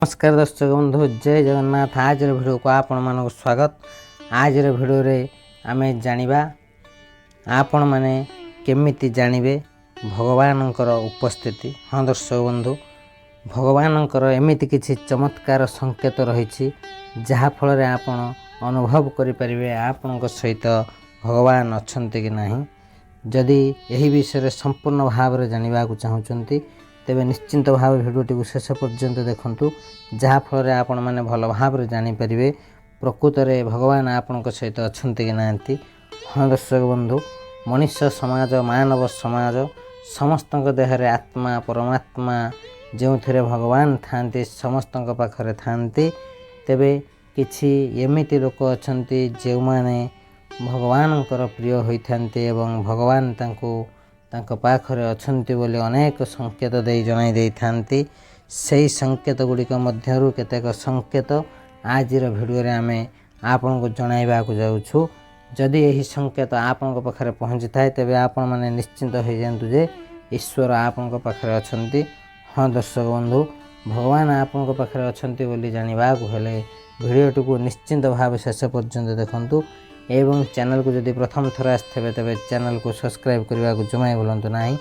नमस्कार दर्शक बंधु, जय जगन्नाथ। आज भिडियो को आपण मानक स्वागत। आज भिडियो रे आमे जानिबा आपण माने केमिति जानिबे भगवानंकर उपस्थिति। हाँ दर्शक बंधु, भगवानंकर एमिति किछि चमत्कार संकेत रही जहा फल रे आपण अनुभव करि परिबे आपनक सहित भगवान अछंती कि नाही। जदि एही विषय संपूर्ण भाव रे जानिबा को चाहुचंती तेबे निश्चिंत भाव भिडियोटी को शेष पर्यंत देखंतु, जहा फल रे आपण माने भल भाव रे जानि परिबे प्रकृत रे भगवान आपनक सहित अछंती कि नांती। हाँ दर्शक बंधु, मनुष्य समाज मानव समाज समस्तक देह रे आत्मा परमात्मा जो थे भगवान थांती समस्तक पाखरे थांती। तेबे किछि एमिति लोक अछंती जे माने भगवानंकर प्रिय होइथांती एवं भगवान तांको पाखरे अछंती बोली अनेक संकेत दे जणाई देइथांती। सेही संकेत गुड़िक मध्यरु केतेक संकेत आजिर भिडियो रे आमे आपनको जणाइबा को जाउछु। जदि एही संकेत आपनको पाखरे पहुंची थाए तेबे आपण माने निश्चिंत होई जांतु जे ईश्वर आपनको पाखरे अछंती। हाँ दर्शक बंधु, भगवान आपनको पाखरे अछंती बोली जानिबा को हेले भिडियोटी को निश्चिंत भाव शेष पर्यंत देखंतु एवं चैनल को जदि प्रथम थर आसथे तेबे चैनल को सब्सक्राइब करने को जमाई भूलु नहीं।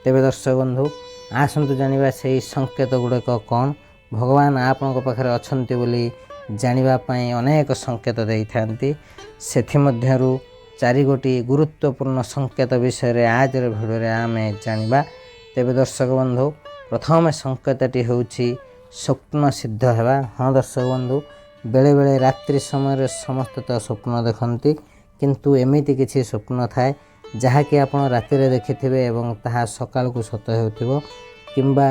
तेबे दर्शक बंधु, आसतु जानिबा सेही संकेत गुड़िक कौन। भगवान आपनक पाखरे अछंती बोली जानिबा पई अनेक संकेत देइथांती। सेथिमध्यरु 4 गोटी गुरुत्वपूर्ण संकेत विषय रे आज भिडियो रे आमे जानिबा। तेबे दर्शक बंधु, प्रथम संकेतटी होउछि स्वप्न सिद्ध हेबा। हाँ दर्शक बंधु, बेले बेले रात्रि समय समस्त तो स्वप्न देखती, किंतु एमिति किछि स्वप्न थाए जहाँकि आपण राति रे देखिथिबे एवं ताहा सकाल को सत हेउथिबो किंबा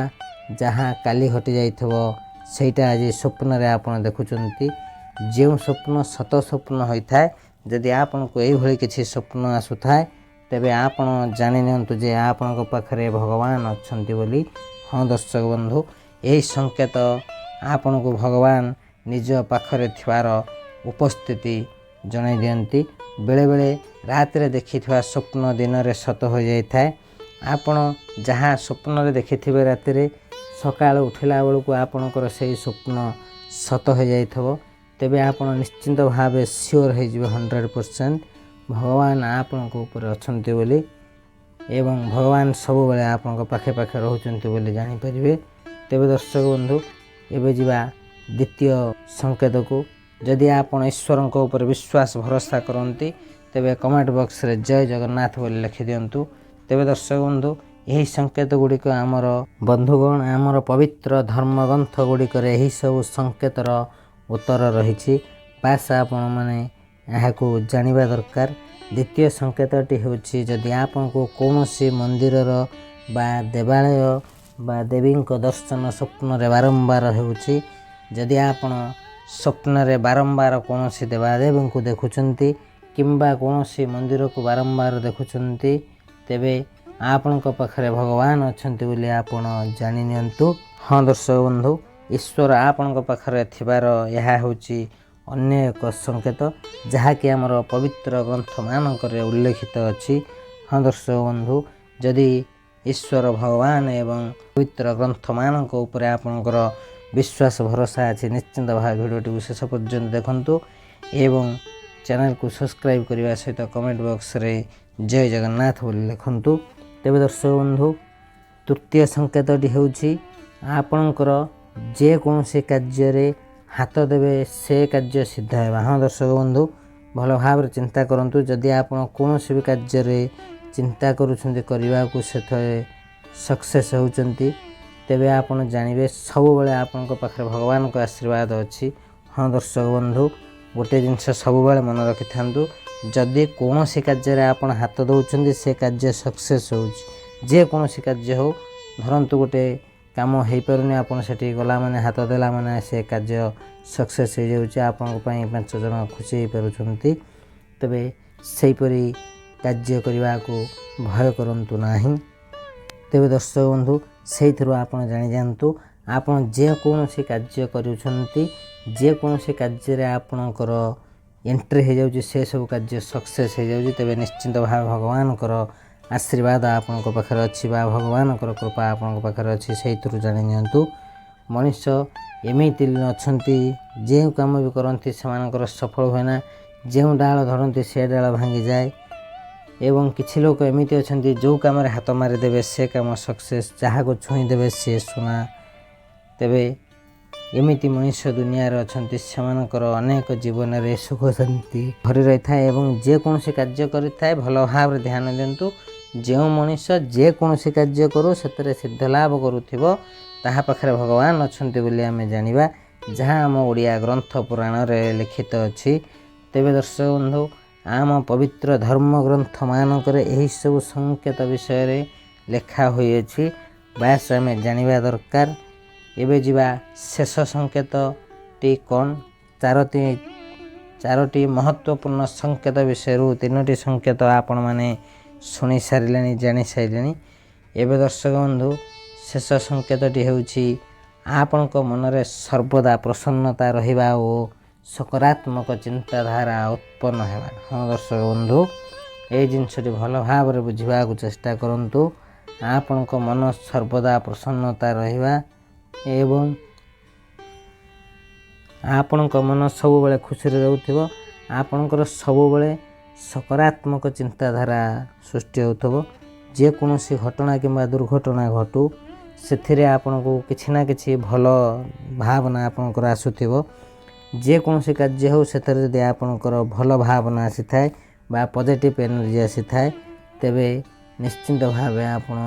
जहाँ काली घटी जाइथिबो सेटा आज स्वप्न रे आपण देखुचंती। जो स्वप्न सत स्वप्न होइथाए, जदि आपण को एही भली किछि स्वप्न आसुथाए तेबे आपण जानि नियंतु जे आपनक पाखरे भगवान अछंती बोली। हाँ दर्शक बंधु, एही संकेत आपण को भगवान निज पाखरे थिवार उपस्थिति जणाई दियंती। बेले बेले रात रे देखिथिबा स्वप्न दिन रे सत हो जाय थाए। आपण जहाँ स्वप्न रे देखिथिबे रात रे सकाळ उठिला बेलକୁ आपणकर सेही स्वप्न सत हो जाइथबो तेबे आपण निश्चिंत भावे सियोर हो जिवे 100% भगवान आपणक ऊपर अछंती बोली एवं भगवान सब बेले आपणक पाखे पाखे रहउचंती बोली जानि परिबे। तेबे दर्शक बंधु, एबे जिबा द्वितीय संकेत को। जदि आपण ईश्वर ऊपर विश्वास भरोसा करती तेबे कमेंट बॉक्स रे जय जगन्नाथ बोली लिखि दियंतु। तेबे दर्शक बंधु, यही संकेत गुड़िक आमर बंधुगण आमर पवित्र धर्मग्रंथ गुड़िक यही सब संकेतर उत्तर रही। बास आपण माने एहाकू जानिबा दरकार। द्वितीय संकेतटी होछि जदि आपण को कौनसी मंदिरर बा देवालय बा देवी दर्शन स्वप्न रे बारंबार होछि, जदि आपण स्वप्न रे बारंबार कौनसी देवादेवी को देखुचंती किंबा कौनसी मंदिर को बारंबार देखुचंती तेबे आपनक पाखरे भगवान अछंती बोली आपण जानि नियंतु। हाँ दर्शक बंधु, ईश्वर आपनक पाखरे थिबार यहा होछि अन्य एक संकेत जहाँकि आमर पवित्र ग्रंथ मानक उल्लेखित अछि। हाँ दर्शक बंधु, जदि ईश्वर भगवान एवं पवित्र ग्रंथ मानक ऊपर आपनकर विश्वास भरोसा अच्छे निश्चिंत भाव भिडियोटी को शेष पर्यंत देखंतु एवं चैनल को सब्सक्राइब करने सहित कमेंट बॉक्स रे जय जगन्नाथ बोली लिखंतु। तेबे दर्शक बंधु, तृतीय संकेतटी होछि आपणकर जे कौनसी कार्य रे हाथ देवे से कार्य सिद्ध हेबा। हाँ दर्शक बंधु, भल भाव चिंता करंतु। जदि आपण कौनसी भी कार्य रे चिंता करूछंती करबा को सेथे सक्सेस होउचंती तेबे आपण जानिबे सब बेले आपनक पाखरे भगवान को आशीर्वाद अछि। हाँ दर्शक बंधु, गोटे जिनस सब बेले मन रखि थांतु, जदि कौनसी कार्य रे आपण हाथ दउचंती से कार्य सक्सेस होउची। जे कौनसी कार्य हो धरंतु गोटे काम हेई परनी आपण सेठी गला माने हाथ देला माने से कार्य सक्सेस हो जाउची, आपनक पई 5 जण खुशी हेई परुचंती। तबे सेही परी कार्य करबा को भय करंतु नाही। तेबे दर्शक बंधु, से आपण जानी जातु आपण जे कौनसी कार्य करूछंती जे कौनसी कार्य रे आपणकर एंट्री हो जाउची से सब कार्य सक्सेस हो जाउची तेबे निश्चिंत भाव भगवानकर आशीर्वाद आपणक पाखरे अछि बा भगवानकर कृपा आपणक पाखरे अछि। सेहितरु जानि नियंतु मनुष्य ଏମିତି ଅଛନ୍ତି ଯେଉଁ କାମ ବି କରନ୍ତି ସେମାନଙ୍କର ସଫଳ ହୁଏ ନା, ଯେଉଁ ଡାଳ ଧରନ୍ତି ସେ ଡାଳ ଭାଙ୍ଗିଯାଏ। ଏବଂ କିଛି ଲୋକ ଏମିତି ଅଛନ୍ତି ଯେଉଁ କାମରେ ହାତ ମାରିଦେବେ ସେ କାମ ସକ୍ସେସ୍, ଯାହାକୁ ଛୁଇଁଦେବେ ସିଏ ସୁନା। ତେବେ ଏମିତି ମଣିଷ ଦୁନିଆରେ ଅଛନ୍ତି, ସେମାନଙ୍କର ଅନେକ ଜୀବନରେ ସୁଖ ଶାନ୍ତି ଭରି ରହିଥାଏ ଏବଂ ଯେକୌଣସି କାର୍ଯ୍ୟ କରିଥାଏ ଭଲ ଭାବରେ ଧ୍ୟାନ ଦିଅନ୍ତୁ। ଯେଉଁ ମଣିଷ ଯେକୌଣସି କାର୍ଯ୍ୟ କରୁ ସେଥିରେ ସିଦ୍ଧ ଲାଭ କରୁଥିବ ତାହା ପାଖରେ ଭଗବାନ ଅଛନ୍ତି ବୋଲି ଆମେ ଜାଣିବା, ଯାହା ଆମ ଓଡ଼ିଆ ଗ୍ରନ୍ଥ ପୁରାଣରେ ଲିଖିତ ଅଛି। ତେବେ ଦର୍ଶକ ବନ୍ଧୁ, ଆମ ପବିତ୍ର ଧର୍ମ ଗ୍ରନ୍ଥମାନଙ୍କରେ ଏହିସବୁ ସଂକେତ ବିଷୟରେ ଲେଖା ହୋଇଅଛି, ବାସ୍ ଆମେ ଜାଣିବା ଦରକାର। ଏବେ ଯିବା ଶେଷ ସଂକେତଟି କ'ଣ? ଚାରୋଟି ମହତ୍ତ୍ୱପୂର୍ଣ୍ଣ ସଂକେତ ବିଷୟରୁ 3ଟି ସଂକେତ ଆପଣମାନେ ଶୁଣି ସାରିଲେଣି, ଜାଣିସାରିଲେଣି। ଏବେ ଦର୍ଶକ ବନ୍ଧୁ, ଶେଷ ସଂକେତଟି ହେଉଛି ଆପଣଙ୍କ ମନରେ ସର୍ବଦା ପ୍ରସନ୍ନତା ରହିବା ଓ ସକାରାତ୍ମକ ଚିନ୍ତାଧାରା ଉତ୍ପନ୍ନ ହେବା। ହଁ ଦର୍ଶକ ବନ୍ଧୁ, ଏଇ ଜିନିଷଟି ଭଲ ଭାବରେ ବୁଝିବାକୁ ଚେଷ୍ଟା କରନ୍ତୁ। ଆପଣଙ୍କ ମନ ସର୍ବଦା ପ୍ରସନ୍ନତା ରହିବା ଏବଂ ଆପଣଙ୍କ ମନ ସବୁବେଳେ ଖୁସିରେ ରହୁଥିବ। ଆପଣଙ୍କର ସବୁବେଳେ ସକାରାତ୍ମକ ଚିନ୍ତାଧାରା ସୃଷ୍ଟି ହେଉଥିବ। ଯେକୌଣସି ଘଟଣା କିମ୍ବା ଦୁର୍ଘଟଣା ଘଟୁ, ସେଥିରେ ଆପଣଙ୍କୁ କିଛି ନା କିଛି ଭଲ ଭାବନା ଆପଣଙ୍କର ଆସୁଥିବ। ଯେକୌଣସି କାର୍ଯ୍ୟ ହେଉ ସେଥିରେ ଯଦି ଆପଣଙ୍କର ଭଲ ଭାବନା ଆସିଥାଏ ବା ପଜିଟିଭ୍ ଏନର୍ଜି ଆସିଥାଏ, ତେବେ ନିଶ୍ଚିନ୍ତ ଭାବେ ଆପଣ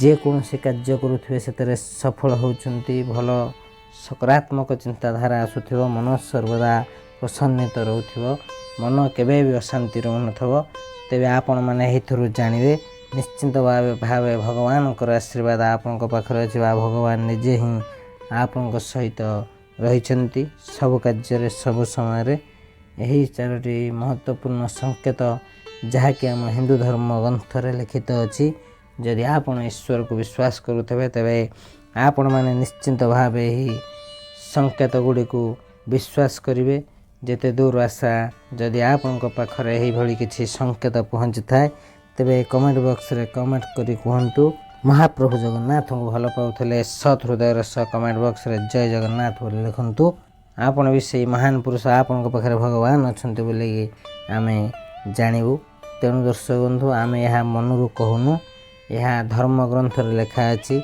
ଯେକୌଣସି କାର୍ଯ୍ୟ କରୁଥିବେ ସେଥିରେ ସଫଳ ହେଉଛନ୍ତି। ଭଲ ସକାରାତ୍ମକ ଚିନ୍ତାଧାରା ଆସୁଥିବ, ମନ ସର୍ବଦା ପ୍ରସନ୍ନିତ ରହୁଥିବ, ମନ କେବେ ବି ଅଶାନ୍ତି ରହୁନଥିବ। ତେବେ ଆପଣମାନେ ଏଥିରୁ ଜାଣିବେ ନିଶ୍ଚିନ୍ତ ଭାବେ ଭଗବାନଙ୍କର ଆଶୀର୍ବାଦ ଆପଣଙ୍କ ପାଖରେ ଅଛି ବା ଭଗବାନ ନିଜେ ହିଁ ଆପଣଙ୍କ ସହିତ ରହିଛନ୍ତି ସବୁ କାର୍ଯ୍ୟରେ ସବୁ ସମୟରେ। ଏହି 4ଟି ମହତ୍ତ୍ୱପୂର୍ଣ୍ଣ ସଂକେତ ଯାହାକି ଆମ ହିନ୍ଦୁ ଧର୍ମ ଗ୍ରନ୍ଥରେ ଲିଖିତ ଅଛି। ଯଦି ଆପଣ ଈଶ୍ୱରକୁ ବିଶ୍ୱାସ କରୁଥିବେ ତେବେ ଆପଣମାନେ ନିଶ୍ଚିନ୍ତ ଭାବେ ଏହି ସଂକେତ ଗୁଡ଼ିକୁ ବିଶ୍ୱାସ କରିବେ। ଯେତେ ଦୂର ଆଶା ଯଦି ଆପଣଙ୍କ ପାଖରେ ଏହିଭଳି କିଛି ସଂକେତ ପହଞ୍ଚିଥାଏ ତେବେ କମେଣ୍ଟ ବକ୍ସରେ କମେଣ୍ଟ କରି କୁହନ୍ତୁ। ମହାପ୍ରଭୁ ଜଗନ୍ନାଥଙ୍କୁ ଭଲ ପାଉଥିଲେ ସତ୍ ହୃଦୟର ସହ କମେଣ୍ଟ ବକ୍ସରେ ଜୟ ଜଗନ୍ନାଥ ବୋଲି ଲେଖନ୍ତୁ। ଆପଣ ବି ସେଇ ମହାନ ପୁରୁଷ, ଆପଣଙ୍କ ପାଖରେ ଭଗବାନ ଅଛନ୍ତି ବୋଲି ଆମେ ଜାଣିବୁ। ତେଣୁ ଦର୍ଶକ ବନ୍ଧୁ, ଆମେ ଏହା ମନରୁ କହୁନୁ, ଏହା ଧର୍ମ ଗ୍ରନ୍ଥରେ ଲେଖା ଅଛି।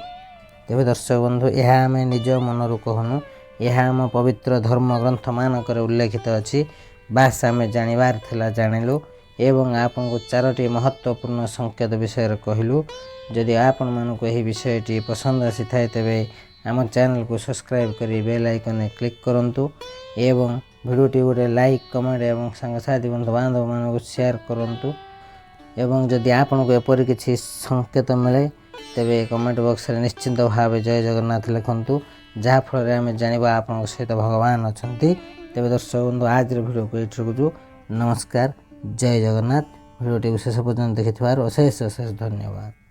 ତେବେ ଦର୍ଶକ ବନ୍ଧୁ, ଏହା ଆମେ ନିଜ ମନରୁ କହୁନୁ, ଏହା ଆମ ପବିତ୍ର ଧର୍ମ ଗ୍ରନ୍ଥମାନଙ୍କରେ ଉଲ୍ଲେଖିତ ଅଛି। ବାସ୍ ଆମେ ଜାଣିବାର ଥିଲା, ଜାଣିଲୁ ଏବଂ ଆପଣଙ୍କୁ 4ଟି ମହତ୍ତ୍ୱପୂର୍ଣ୍ଣ ସଂକେତ ବିଷୟରେ କହିଲୁ। ଯଦି ଆପଣମାନଙ୍କୁ ଏହି ବିଷୟଟି ପସନ୍ଦ ଆସିଥାଏ ତେବେ ଆମ ଚ୍ୟାନେଲକୁ ସବସ୍କ୍ରାଇବ୍ କରି ବେଲ୍ ଆଇକନ୍ରେ କ୍ଲିକ୍ କରନ୍ତୁ ଏବଂ ଭିଡ଼ିଓଟି ଗୋଟେ ଲାଇକ୍, କମେଣ୍ଟ ଏବଂ ସାଙ୍ଗସାଥି ବନ୍ଧୁବାନ୍ଧବମାନଙ୍କୁ ସେୟାର କରନ୍ତୁ। ଏବଂ ଯଦି ଆପଣଙ୍କୁ ଏପରି କିଛି ସଂକେତ ମିଳେ ତେବେ କମେଣ୍ଟ ବକ୍ସରେ ନିଶ୍ଚିନ୍ତ ଭାବେ ଜୟ ଜଗନ୍ନାଥ ଲେଖନ୍ତୁ, ଯାହାଫଳରେ ଆମେ ଜାଣିବା ଆପଣଙ୍କ ସହିତ ଭଗବାନ ଅଛନ୍ତି। ତେବେ ଦର୍ଶକ ବନ୍ଧୁ, ଆଜିର ଭିଡ଼ିଓକୁ ଏଇଠି ରଖୁଛୁ। ନମସ୍କାର, ଜୟ ଜଗନ୍ନାଥ। ଭିଡ଼ିଓଟିକୁ ଶେଷ ପର୍ଯ୍ୟନ୍ତ ଦେଖିଥିବାରୁ ଅଶେଷ ଅଶେଷ ଧନ୍ୟବାଦ।